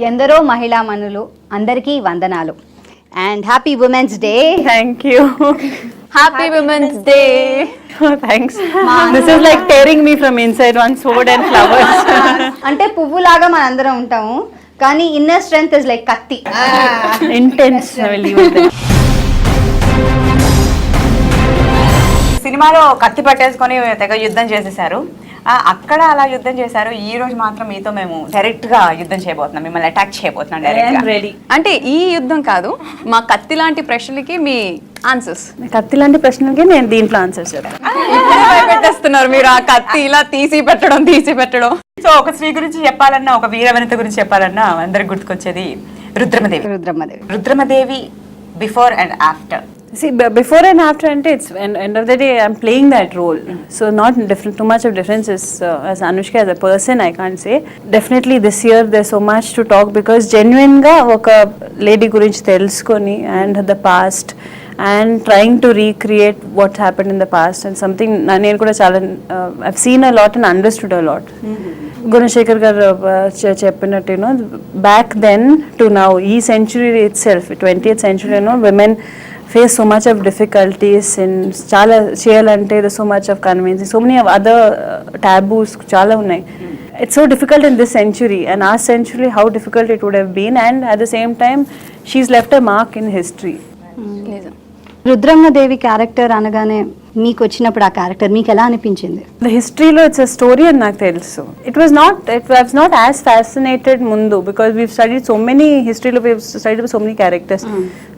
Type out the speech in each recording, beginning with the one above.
ఎందరో మహిళా మనులు అందరికీ వందనాలు and happy women's day. Thank you. Happy women's day. Thanks. This is like tearing me from inside one sword and flowers. అంటే పువ్వులాగా మనందరం ఉంటాము కానీ ఇన్నర్ స్ట్రెంగ్త్ ఇస్ లైక్ కత్తి. ఇంటెన్స్. సినిమాలో కత్తి పట్టేసుకొని తెగ యుద్ధం చేసేసారు, అక్కడ అలా యుద్ధం చేశారు. ఈ రోజు మాత్రం మీతో మేము డైరెక్ట్ గా యుద్ధం చేయబోతున్నాం, మిమ్మల్ని అటాక్ చేయబోతున్నాం డైరెక్ట్ గా. అంటే ఈ యుద్ధం కాదు, మా కత్తి లాంటి ప్రశ్నలకి మీ ఆన్సర్స్. కత్తి లాంటి ప్రశ్నలకి నేను దీంట్లో ఆన్సర్స్ పెట్టేస్తున్నారు మీరు, ఆ కత్తి ఇలా తీసి పెట్టడం. సో ఒక స్త్రీ గురించి చెప్పాలన్నా, ఒక వీరవనిత గురించి చెప్పాలన్నా అందరికి గుర్తుకొచ్చేది Rudramadevi before and after. See, before and after, and it's end of the day, I'm playing that role. So not different, too much of difference is as Anushka as a person, I can't say. Definitely this year there's so much to talk because genuine ga oka lady gurinchi telusukoni and the past and trying to recreate what happened in the past and something nenu kuda chaala I've seen a lot and understood a lot. Gunasekhar garu cheppinattu, you know, back then to now, ee century itself, 20th century, you know, women face so much of difficulties and chala cheyalante there's so much of convincing, so many of other taboos chala unnai. It's so difficult in this century, and our century how difficult it would have been, and at the same time she's left a mark in history. Rudrammadevi character అనగానే మీకు వచ్చినప్పుడు ఆ character మీకు ఎలా అనిపించింది? The history lo it's a story and నాకు తెలుసు. It was not as fascinated mundu because we've studied so many history lo, we've studied so many characters.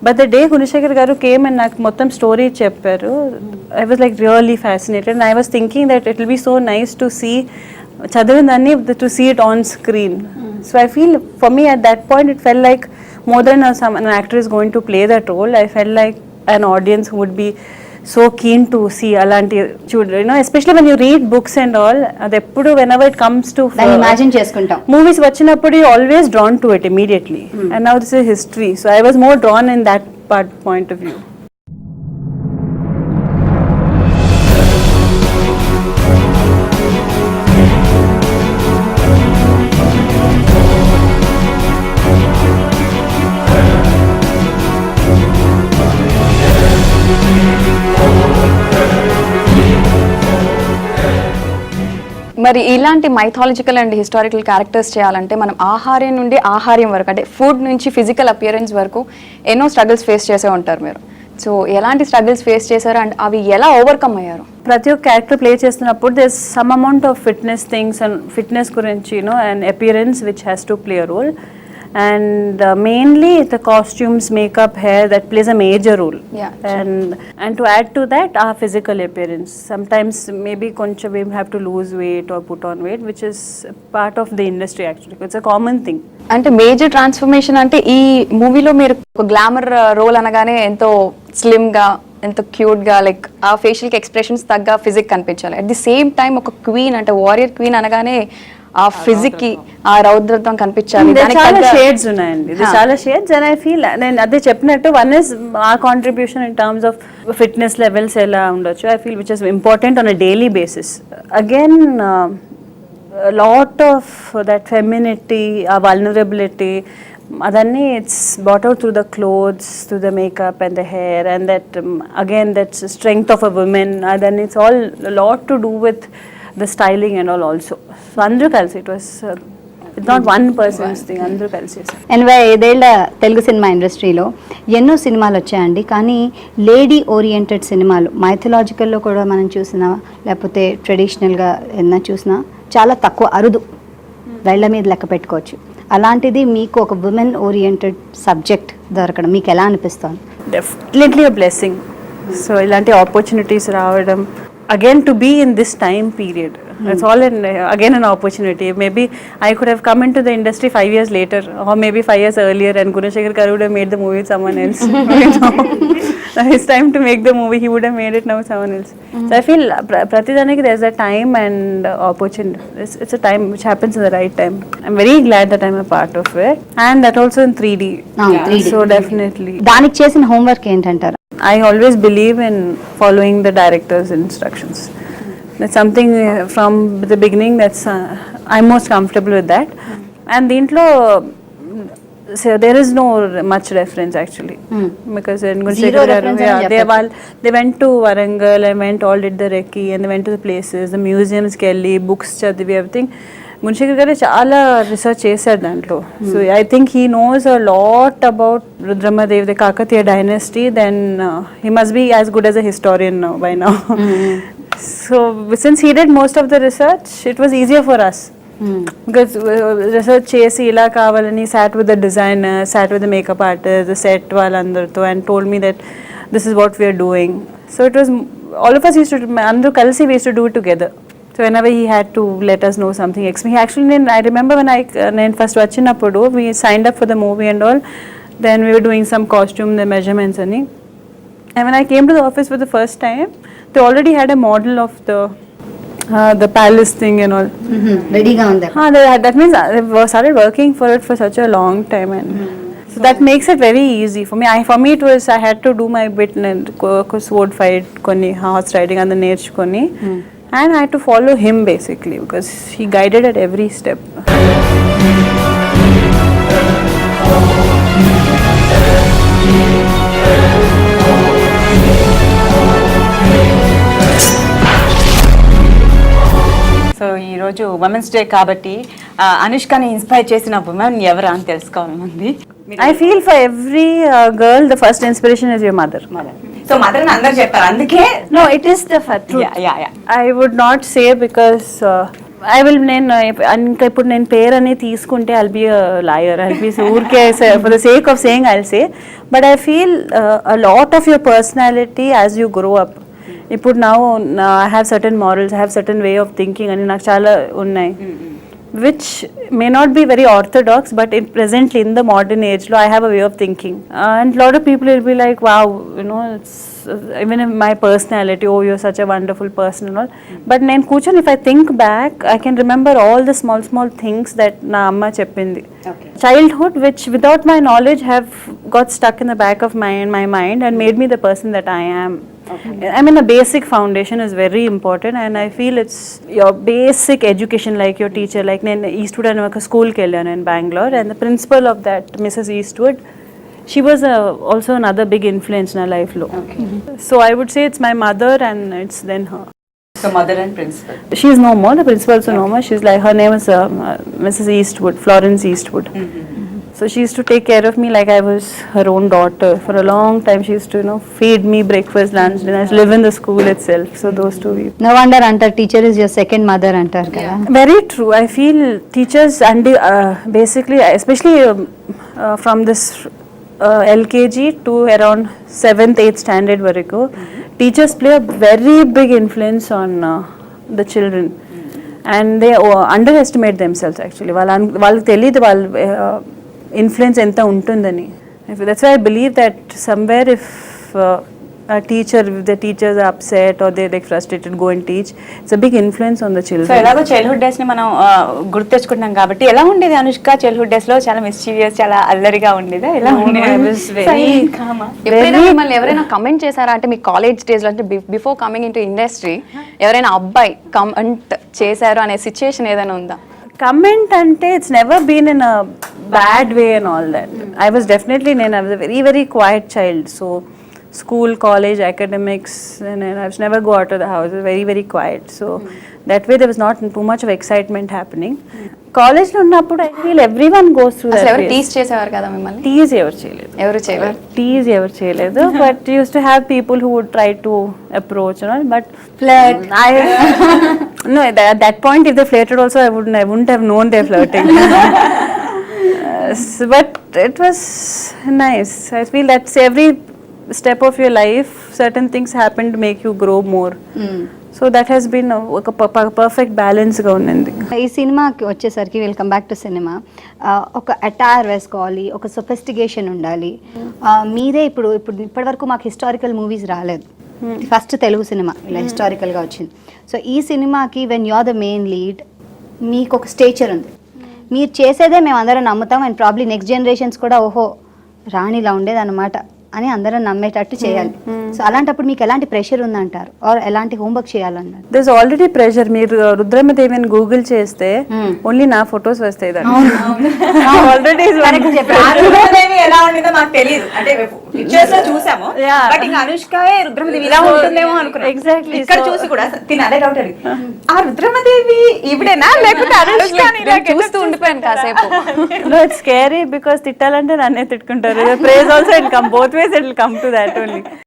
But the day Gunasekhar garu came and నాకు మొత్తం story చెప్పారు, I was like really fascinated and I was thinking that it will be so nice to see చదివిందని to see it on screen. So I feel for me at that point it felt like more than an actor is going to play that role, I felt like an audience who would be so keen to see alanti, you know, especially when you read books and all, adeppudu whenever it comes to imagine cheskuntam movies vachinappudu you always drawn to it immediately. And now this is history, so I was more drawn in that point of view. మరి ఇలాంటి mythological and historical characters చేయాలంటే మనం ఆహారం నుండి ఆహార్యం వరకు, అంటే food నుంచి physical appearance వరకు ఎన్నో స్ట్రగుల్స్ ఫేస్ చేసే ఉంటారు మీరు. సో ఎలాంటి స్ట్రగుల్స్ ఫేస్ చేశారు అండ్ అవి ఎలా ఓవర్కమ్ అయ్యారు? ప్రతి ఒక్క క్యారెక్టర్ ప్లే చేస్తున్నప్పుడు there's some amount of fitness things and fitness గురించి, you know, and appearance which has to play a role. And mainly the costumes, makeup, hair, that plays a major role. Yeah, and to add to that our physical appearance, sometimes maybe koncha we have to lose weight or put on weight, which is part of the industry actually, it's a common thing. అంటే major transformation అంటే ఈ మూవీలో మీరు ఒక glamour role అనగానే ఎంతో slim గా, ఎంతో క్యూట్ గా, లైక్ ఆ ఫేషియల్ ఎక్స్ప్రెషన్స్ తగ్గ ఫిజిక్ కనిపించాలి. అట్ ది సేమ్ టైం ఒక క్వీన్ అంటే వారియర్ క్వీన్ అనగానే ఆ ఫిజిక్ కి ఆ రౌద్రత్వం కనిపించాలి. చాలా షేడ్స్ ఉన్నాయండి, చాలా షేడ్స్. అండ్ ఐ ఫీల్ నేను అదే చెప్పినట్టు one is uh contribution in terms of fitness levels ఎలా ఉండొచ్చు, I feel which is important on a daily basis. Again lot of that femininity, uh vulnerability, అదన్నీ it's bought out through the clothes, through the makeup and the hair and that again that strength of a women, అదన్నీ it's all lot to do with the styling and all also. So andru kalsi, it was it's not one person's thing, andru kalsi. ఎనభై ఐదేళ్ల Telugu cinema ఇండస్ట్రీలో ఎన్నో సినిమాలు వచ్చాయండి, కానీ lady oriented సినిమాలు మైథలాజికల్లో కూడా మనం చూసినా లేకపోతే ట్రెడిషనల్గా ఏదైనా చూసినా చాలా తక్కువ, అరుదు, వేళ్ల మీద లెక్క పెట్టుకోవచ్చు. అలాంటిది మీకు ఒక ఉమెన్ ఓరియంటెడ్ సబ్జెక్ట్ దొరకడం మీకు ఎలా అనిపిస్తుంది? Definitely a blessing. సో ఇలాంటి ఆపర్చునిటీస్ రావడం, again to be in this time period, it's all again an opportunity. Maybe I could have come into the industry 5 years later or maybe 5 years earlier and Gunasekhar garu would have made the movie with someone else. Now it's time to make the movie, he would have made it now with someone else. So I feel pratidhaniki there's a time and opportunity, it's a time which happens in the right time. I'm very glad that I'm a part of it, and that also in 3D. 3D. So definitely దానికి చేసిన homework ఏంటంటారు? I always believe in following the director's instructions. That's something from the beginning that's I'm most comfortable with that. And దీంట్లో So there is no much reference actually, because in Zero reference అని they went to Warangal and all did the recce and they went to the places, the museums kelli, books chadivi, everything. Gunasekhar garu chaala research చేశారు దాంట్లో. So I think he knows a lot about Rudhramadevi, the Kakatiya dynasty. Then he must be as good as a historian now by now. So since he did most of the research, it was easier for us. Because research చేసి ఇలా కావాలని sat with the designer, sat with the makeup artist, the set వాళ్ళందరితో and told me that this is what we are doing. So it was, all of us used to, అందరూ కలిసి we used to do it together. So whenever he had to let us know something, he actually, I remember when నేను first వచ్చినప్పుడు we signed up for the movie and all, then we were doing some costume, the measurements అని, and when I came to the office for the first time, they already had a model of the palace thing and all. రెడీగా ఉంది. That means they started working for it for such a long time, and so that makes it very easy for me. For me it was, I had to do my bit and sword fight konni, horse riding and the నేర్చుకొని, and I had to follow him basically because he guided at every step. So ఈరోజు women's day కాబట్టి అనుష్కని inspire చేసిన women ఎవరా అని తెలుసుకోవాలనుంది. I feel for every girl the first inspiration is your mother. So mother అని అందరు చెప్పారు, అందుకే No, it is the truth. Yeah. I would not say because I will, ఇంకా ఇప్పుడు నేను పేరు అనేది తీసుకుంటే I'll be a liar. I'll be ఊరికే for the sake of saying I'll say, but I feel a lot of your personality as you grow up. ఇప్పుడు now I have certain morals, I have certain way of thinking అని నాకు చాలా ఉన్నాయి, which may not be very orthodox, but presently in the modern age I have a way of thinking, and a lot of people will be like, wow, it's even if my personality, oh you're such a wonderful person and all, but నేను కూర్చొని if I think back I can remember all the small things that na amma cheppindi. Childhood which without my knowledge have got stuck in the back of my mind and made me the person that I am. I mean, a basic foundation is very important, and I feel it's your basic education, like your teacher, like నేను Eastwood అని ఒక స్కూల్కి వెళ్ళాను in Bangalore, and the principal of that, Mrs. Eastwood, she was also another big influence in our life lo. So I would say it's my mother and it's then her. So mother and principal. She's no more, the principal also no more. She's like, her name is Mrs. Eastwood, Florence Eastwood. So she used to take care of me like I was her own daughter. For a long time she used to feed me breakfast, lunch, dinner. I live in the school itself. So those two people. No wonder antar teacher is your second mother antar kada. Very true. I feel teachers and basically, especially from this LKG to around 7th 8th standard varaku, teachers play a very big influence on the children, and they underestimate themselves actually. వాళ్ళకి తెలియదు వాళ్ళ influence ఎంత ఉంటుందని. That's why I believe that somewhere if a teacher, if the teachers are upset or they're like frustrated, go and teach, it's a big influence on the children. So ఎలాగో childhood days ని మనం గుర్తు తెచ్చుకుంటున్నాం కాబట్టి, ఎలా ఉండేది Anushka childhood days లో? చాలా mischievous, చాలా అల్లరిగా ఉండేదా? ఎలా ఎప్పుడైనా మిమ్మల్ని ఎవరైనా కమెంట్ చేశారా అంటే మీ కాలేజ్ డేస్ లో, అంటే before coming in to industry ఎవరైనా అబ్బాయి కమెంట్ చేశారు అనే సిచ్యుయేషన్ ఏదైనా ఉందా? Comment ante it's never been in a bad way and all that. I was definitely, I was a very very quiet child, so school, college, academics, and I was never go out of the house. I was very very quiet, so that way there was not too much of excitement happening. College lo unnappudu I feel everyone goes through that. ఎవరు teas చేసేవారు కదా మిమ్మల్ని? Tease ఎవరు చేయలేదు, but used to have people who would try to approach and all, but Flirt. No, at that point if they flirted also I wouldn't have known they're flirting. But it was nice. I feel that's every step of your life certain things happen to make you grow more. So that has been a perfect balance గా ఉన్నది. ఈ సినిమాకి వచ్చేసరికి welcome back to cinema, ఒక attire వేసుకోవాలి, ఒక sophistication ఉండాలి. మీరే ఇప్పటివరకు మాకు హిస్టారికల్ మూవీస్ రాలేదు, ఫస్ట్ తెలుగు సినిమా ఇలా హిస్టారికల్గా వచ్చింది. సో ఈ సినిమాకి when you are the main lead, మీకు ఒక స్టేచర్ ఉంది, మీరు చేసేదే మేము అందరం నమ్ముతాం, అండ్ ప్రాబ్లీ నెక్స్ట్ జనరేషన్స్ కూడా ఓహో రాణిలా ఉండేది అన్నమాట అని అందరం నమ్మేటట్టు చేయాలి. సో అలాంటప్పుడు మీకు ఎలాంటి ప్రెషర్ ఉందంటారు ఆర్ ఎలాంటి హోంవర్క్ చేయాలన్నారు? This already pressure. మీరు రుద్రమదేవిని గూగుల్ చేస్తే ఓన్లీ నా ఫొటోస్ వస్తాయి ఆల్రెడీ. రుద్రమదేవి ఎలా ఉండేదో మాకు తెలియదు, అంటే పిక్చర్స్ లో చూసాము, బట్ ఇంకా అనుష్క రుద్రమదేవి ఇలా ఉంటుందేమో అనుకున్నాం. ఎగ్జాక్ట్లీ. ఇక్కడ చూసి కూడా తిని అదే డౌట్ అడిగి ఆ రుద్రమదేవి ఇవిడేనా లేకపోతే అనుష్క చూస్తూ ఉండిపోయాను కాసేపు. No, it's scary because తిట్టాలంటే నన్నే తిట్టుకుంటారు. Praise also it come both ways, it will come to that only.